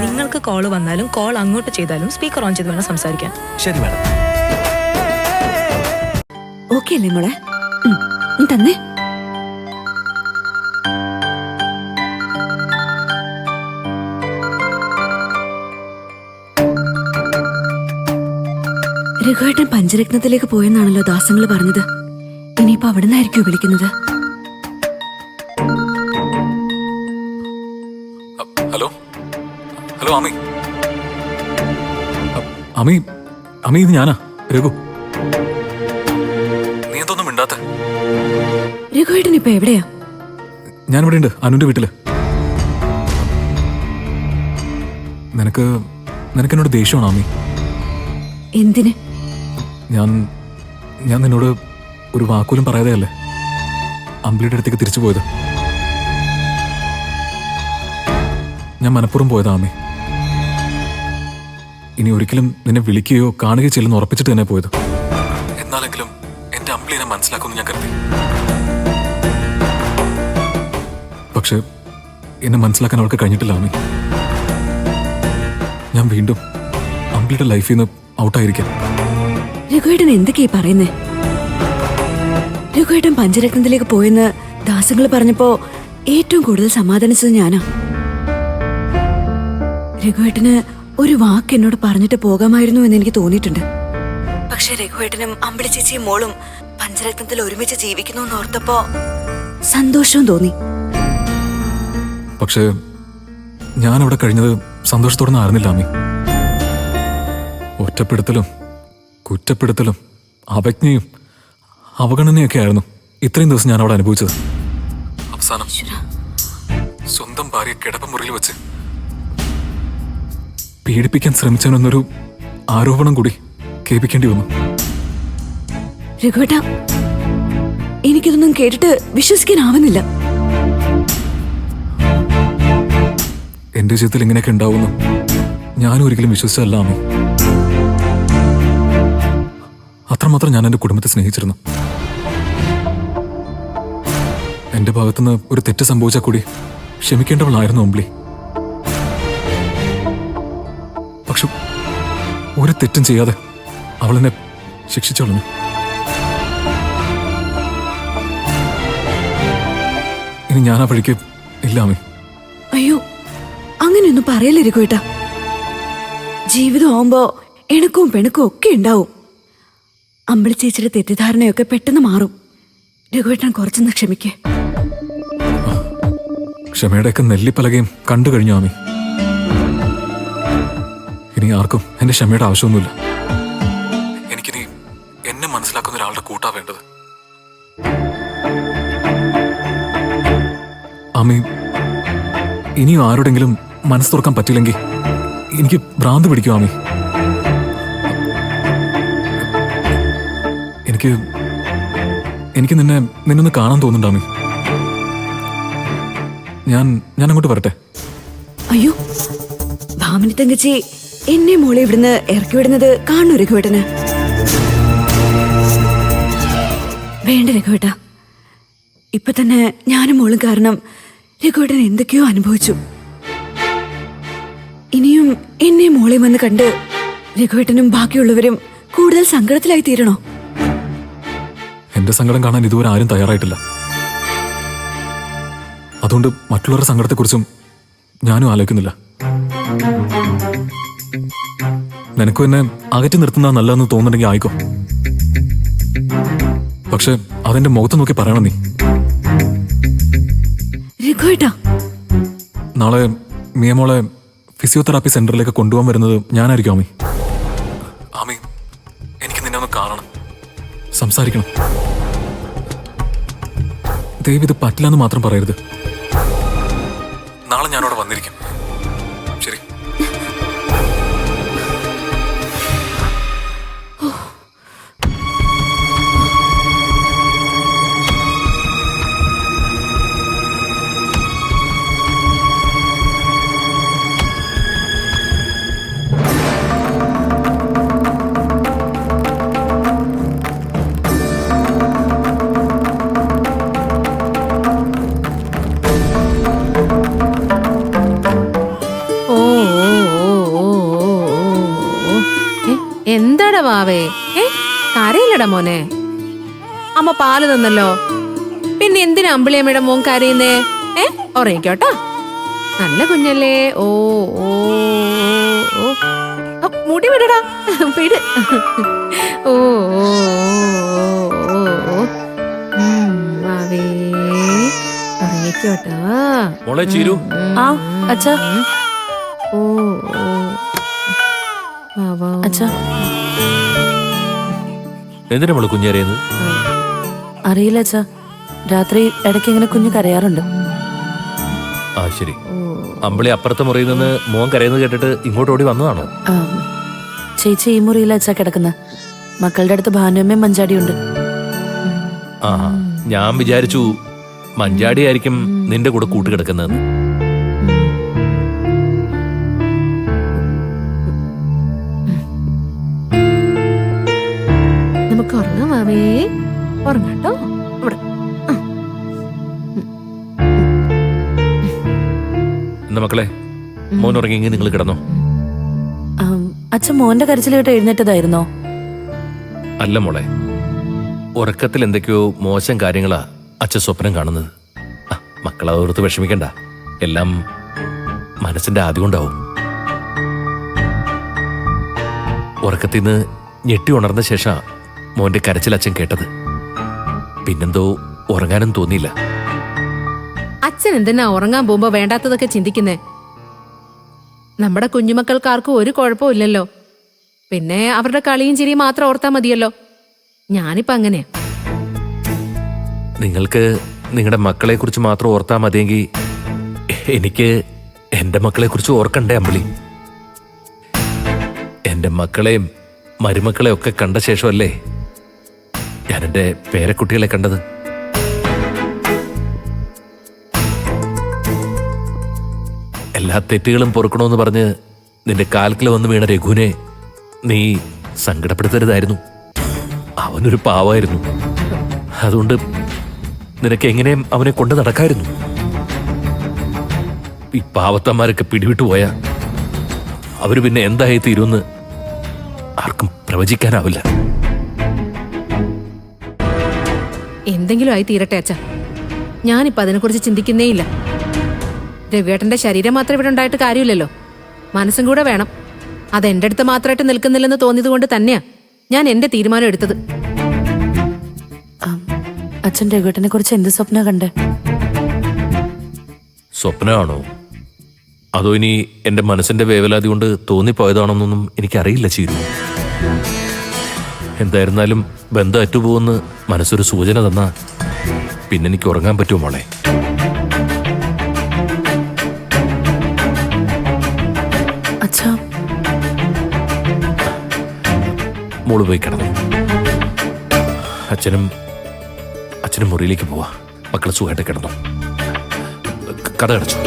നിങ്ങൾക്ക് കോള് വന്നാലും കോൾ അങ്ങോട്ട് ചെയ്താലും സ്പീക്കർ ഓൺ ചെയ്ത് വേണം സംസാരിക്കാൻ. ശരി മാഡം. ഓക്കെ അല്ലേ മോളെ? നീ തന്നെ. രഘുവേട്ടൻ പഞ്ചരത്നത്തിലേക്ക് പോയെന്നാണല്ലോ ദാസങ്ങൾ പറഞ്ഞത്. ഇനിയിപ്പോ അവിടെ നിന്നായിരിക്കും വിളിക്കുന്നത്. ഹലോ ഹലോ അമി. അമി അമി ഇത് ഞാനാ രഘു. നീ എന്തൊന്നും മിണ്ടാത്ത? രഘുവേട്ടൻ ഇപ്പൊ എവിടെയാ? ഞാനിവിടെ ഉണ്ട്, അനുന്റെ വീട്ടില്. നിനക്ക് എന്നോട് ദേഷ്യമാണോ അമി? എന്തിന്? ഞാൻ നിന്നോട് ഒരു വാക്കുപോലും പറയാതെ അല്ലേ അമ്പിളിയുടെ അടുത്തേക്ക് തിരിച്ചു പോയത്. ഞാൻ മനഃപൂർവ്വം പോയതാ അമ്മേ. ഇനി ഒരിക്കലും നിന്നെ വിളിക്കുകയോ കാണുകയോ ചെല്ലുന്ന ഉറപ്പിച്ചിട്ട് തന്നെ പോയത്. എന്നാലെങ്കിലും എന്റെ അമ്പിളി എന്നെ മനസ്സിലാക്കുമെന്ന് ഞാൻ കരുതി. പക്ഷെ എന്നെ മനസ്സിലാക്കാൻ അവൾക്ക് കഴിഞ്ഞിട്ടില്ല അമ്മേ. ഞാൻ വീണ്ടും അമ്പിളിയുടെ ലൈഫിൽ നിന്ന് ഔട്ടായിരിക്കാം. രഘുവേട്ടൻ എന്തൊക്കെയാ പറയുന്നേ? രഘുവേട്ടൻ പഞ്ചരത്നത്തിലേക്ക് പോയെന്ന് ദാസങ്ങൾ പറഞ്ഞപ്പോ ഏറ്റവും കൂടുതൽ സമാധാനിച്ചത് ഞാനാ. രഘുവേട്ടന് ഒരു വാക്ക് എന്നോട് പറഞ്ഞിട്ട് പോകാമായിരുന്നു എന്ന് എനിക്ക് തോന്നിയിട്ടുണ്ട്. പക്ഷെ രഘുവേട്ടനും അമ്പിളി ചേച്ചിയും മോളും പഞ്ചരത്നത്തിൽ ഒരുമിച്ച് ജീവിക്കുന്നു എന്ന് ഓർത്തപ്പോ സന്തോഷവും തോന്നി. പക്ഷേ ഞാൻ അവിടെ കഴിഞ്ഞത് സന്തോഷത്തോടെ ആയിരുന്നില്ല അമ്മി. ഒറ്റപ്പെടുത്തലും കുറ്റപ്പെടുത്തലും അവജ്ഞയും അവഗണനയൊക്കെ ആയിരുന്നു ഇത്രയും ദിവസം ഞാൻ അവിടെ അനുഭവിച്ചത്. അവസാനം സ്വന്തം ഭാര്യ കിടപ്പുമുറിയിൽ വെച്ച് പീഡിപ്പിക്കാൻ ശ്രമിച്ചവനെന്നൊരു ആരോപണം കൂടി കേൾപ്പിക്കേണ്ടി വന്നു. രഘുവേട്ട, എനിക്കിതൊന്നും കേട്ടിട്ട് വിശ്വസിക്കാനാവുന്നില്ല. എന്റെ ജീവിതത്തിൽ ഇങ്ങനെയൊക്കെ ഉണ്ടാവുന്നു ഞാനും ഒരിക്കലും വിശ്വസിച്ചല്ല അമ്മി. അത്രമാത്രം ഞാൻ എന്റെ കുടുംബത്തെ സ്നേഹിച്ചിരുന്നു. എന്റെ ഭാഗത്തുനിന്ന് ഒരു തെറ്റ് സംഭവിച്ചാൽ കൂടി ക്ഷമിക്കേണ്ടവളായിരുന്നു അമ്പിളി. പക്ഷെ ഒരു തെറ്റും ചെയ്യാതെ അവളെന്നെ ശിക്ഷിച്ചോളഞ്ഞു. ഇനി ഞാൻ ആ വഴിക്ക് ഇല്ലാമേ. അയ്യോ, അങ്ങനെയൊന്നും പറയല്ലേ രഘുവേട്ട. ജീവിതം ആവുമ്പോ ഇണക്കവും പിണക്കവും ഒക്കെ ഉണ്ടാവും. അമ്പിളി ചേച്ചിയുടെ തെറ്റിദ്ധാരണയൊക്കെ പെട്ടെന്ന് മാറും. രഘുവേട്ടൻ കുറച്ചൊന്ന് ക്ഷമിക്കേ. ക്ഷമയുടെയൊക്കെ നെല്ലിപ്പലകയും കണ്ടു കഴിഞ്ഞു ആമി. ഇനി ആർക്കും എന്റെ ക്ഷമയുടെ ആവശ്യമൊന്നുമില്ല. എനിക്കിനി എന്നെ മനസ്സിലാക്കുന്ന ഒരാളുടെ കൂട്ടാ വേണ്ടത്. ആമി, ഇനിയും ആരോടെങ്കിലും മനസ്സ് തുറക്കാൻ പറ്റില്ലെങ്കിൽ എനിക്ക് ഭ്രാന്ത് പിടിക്കും ആമി. എനിക്ക് നിന്നൊന്ന് കാണാൻ തോന്നുന്നുണ്ട് ആമി. ഞാൻ അങ്ങോട്ട് വരട്ടെ? അയ്യോ, ഭാമിനി തങ്കച്ചി എന്നെ മോളെ ഇവിടുന്ന് ഇറക്കി വിടുന്നത് കാണു രഘുവേട്ടന്? വേണ്ട രഘുവേട്ട, ഇപ്പൊ തന്നെ ഞാനും മോളും കാരണം രഘുവേട്ടൻ എന്തൊക്കെയോ അനുഭവിച്ചു. ഇനിയും എന്നെ മോളെ വന്ന് കണ്ട് രഘുവേട്ടനും ബാക്കിയുള്ളവരും കൂടുതൽ സങ്കടത്തിലായി തീരണോ? എന്റെ സങ്കടം കാണാൻ ഇതുവരെ ആരും തയ്യാറായിട്ടില്ല. അതുകൊണ്ട് മറ്റുള്ളവരുടെ സങ്കടത്തെക്കുറിച്ചും ഞാനും ആലോചിക്കുന്നില്ല. നിനക്കും എന്നെ അകറ്റി നിർത്തുന്ന നല്ലതെന്ന് തോന്നുന്നുണ്ടെങ്കിൽ ആയിക്കോ. പക്ഷെ അതെന്റെ മുഖത്ത് നോക്കി പറയണം നീ. നാളെ മിയമോളെ ഫിസിയോതെറാപ്പി സെന്ററിലേക്ക് കൊണ്ടുപോകാൻ വരുന്നത് ഞാനായിരിക്കും ആമി. ആമി, എനിക്ക് നിന്നെ ഒന്ന് കാണണം, സംസാരിക്കണം. ദയവ് ഇത് പറ്റില്ലെന്ന് മാത്രം പറയരുത്. നാളെ ഞാനവിടെ വന്നിരിക്കും. ശരി? എന്താടാ വാവേ? കരയില്ലടാ മോനെ. അമ്മ പാല് തന്നല്ലോ, പിന്നെ എന്തിനാ അമ്പിളിയമ്മയുടെ മോൻ കരയുന്നേ? ഉറങ്ങിക്കോട്ടോ, നല്ല കുഞ്ഞല്ലേ. ഓ ഓ ഓ, മുടി വിടടാ, വിട്. ഓ ഓ വാവേ, ഉറങ്ങിക്കോട്ടാ. മോളെ ചീരു. ആ അച്ഛാ. ഓ ഓ വാവാ. അച്ഛാ, എന്തിനാ മോള് കുഞ്ഞേറിയത്? അറിയില്ല അച്ഛാ, രാത്രി ഇടയ്ക്ക് ഇങ്ങനെ കുഞ്ഞു കരയാറുണ്ട്. ആ ശരി. അമ്പിളി അപ്പുറത്തെ മുറിയിൽ നിന്ന് മോൻ കരയുന്നത് കേട്ടിട്ട് ഇങ്ങോട്ട് ഓടി വന്നതാണോ? ചേച്ചി ഈ മുറിയില അച്ഛാ കിടക്കുന്ന. മക്കളുടെ അടുത്ത് ഭാനുമ്മയും മഞ്ചാടിയുണ്ട്. ആ, ഞാൻ വിചാരിച്ചു മഞ്ചാടി ആയിരിക്കും നിന്റെ കൂടെ കൂട്ടുകിടക്കുന്നതെന്ന്. നമുക്ക് ഉറങ്ങാം വാവേ, ഉറങ്ങാട്ടോ. ഇവിടെ എന്നാ മക്കളെ, മോൻ ഉറങ്ങിയെങ്കിൽ നിങ്ങൾ കിടന്നോ. അച്ഛൻ മോന്റെ കരച്ചിൽ കേട്ട് എഴുന്നേറ്റതായിരുന്നോ? അല്ല മോളെ, ഉറക്കത്തിൽ എന്തൊക്കെയോ മോശം കാര്യങ്ങളാ അച്ഛൻ സ്വപ്നം കാണുന്നത്. മക്കളെ ഓർത്ത് വിഷമിക്കണ്ട, എല്ലാം മനസ്സിന്റെ ആദ്യം ഉണ്ടാവും. ഉറക്കത്തിൽ നിന്ന് ഞെട്ടി ഉണർന്ന ശേഷം മോന്റെ കരച്ചിൽ അച്ഛൻ കേട്ടത്. പിന്നെന്തോ ഉറങ്ങാനും തോന്നിയില്ല. അച്ഛൻ എന്തിനാ ഉറങ്ങാൻ പോകുമ്പോ വേണ്ടാത്തതൊക്കെ ചിന്തിക്കുന്നേ? നമ്മുടെ കുഞ്ഞുമക്കൾക്കാർക്കും ഒരു കുഴപ്പവും ഇല്ലല്ലോ, പിന്നെ അവരുടെ കളിയും ചിരിയും മാത്രം ഓർത്താ മതിയല്ലോ. ഞാനിപ്പോ അങ്ങനെയാ. നിങ്ങൾക്ക് നിങ്ങളുടെ മക്കളെ കുറിച്ച് മാത്രം ഓർത്താ മതിയെങ്കിൽ എനിക്ക് എന്റെ മക്കളെ കുറിച്ച് ഓർക്കണ്ടേ അമ്പിളി? എന്റെ മക്കളെയും മരുമക്കളെ ഒക്കെ കണ്ട ശേഷമല്ലേ ഞാൻ എന്റെ പേരക്കുട്ടികളെ കണ്ടത്. എല്ലാ തെറ്റുകളും പൊറുക്കണമെന്ന് പറഞ്ഞ് നിന്റെ കാൽക്കിൽ വന്ന് വീണ രഘുവിനെ നീ സങ്കടപ്പെടുത്തരുതായിരുന്നു. അവനൊരു പാവായിരുന്നു. അതുകൊണ്ട് നിനക്ക് എങ്ങനെയും അവനെ കൊണ്ട് നടക്കായിരുന്നു. ഈ പാവത്തന്മാരൊക്കെ പിടിവിട്ടു പോയാ അവര് പിന്നെ എന്തായി തീരുമെന്ന് ആർക്കും പ്രവചിക്കാനാവില്ല. എന്തെങ്കിലും ആയി തീരട്ടെ അച്ഛ, ഞാനിപ്പോ അതിനെക്കുറിച്ച് ചിന്തിക്കുന്നേ ഇല്ല. രവിയേട്ടന്റെ ശരീരം മാത്രം ഇവിടെ ഉണ്ടായിട്ട് കാര്യമില്ലല്ലോ, മനസ്സും കൂടെ വേണം. അത് എന്റെ അടുത്ത് മാത്രമായിട്ട് നിൽക്കുന്നില്ലെന്ന് തോന്നിയത് കൊണ്ട് തന്നെയാ ഞാൻ എന്റെ തീരുമാനം എടുത്തത്. അച്ഛൻ രഘുവേട്ടനെ കുറിച്ച് എന്ത് സ്വപ്ന കണ്ടേ? സ്വപ്നമാണോ അതോ ഇനി എന്റെ മനസ്സിന്റെ വേവലാതി കൊണ്ട് തോന്നിപ്പോയതാണെന്നൊന്നും എനിക്കറിയില്ല ചീരു. എന്തായിരുന്നാലും ബന്ധം അറ്റുപോകുന്ന മനസ്സൊരു സൂചന തന്നാ പിന്നെ എനിക്ക് ഉറങ്ങാൻ പറ്റുമോ മോളെ? അച്ഛാ, മോള് പോയി കിടന്നു. അച്ഛനും മുറിയിലേക്ക് പോവാ. മക്കളെ സുഖമായിട്ട് കിടന്നു. കഥ അടച്ചു.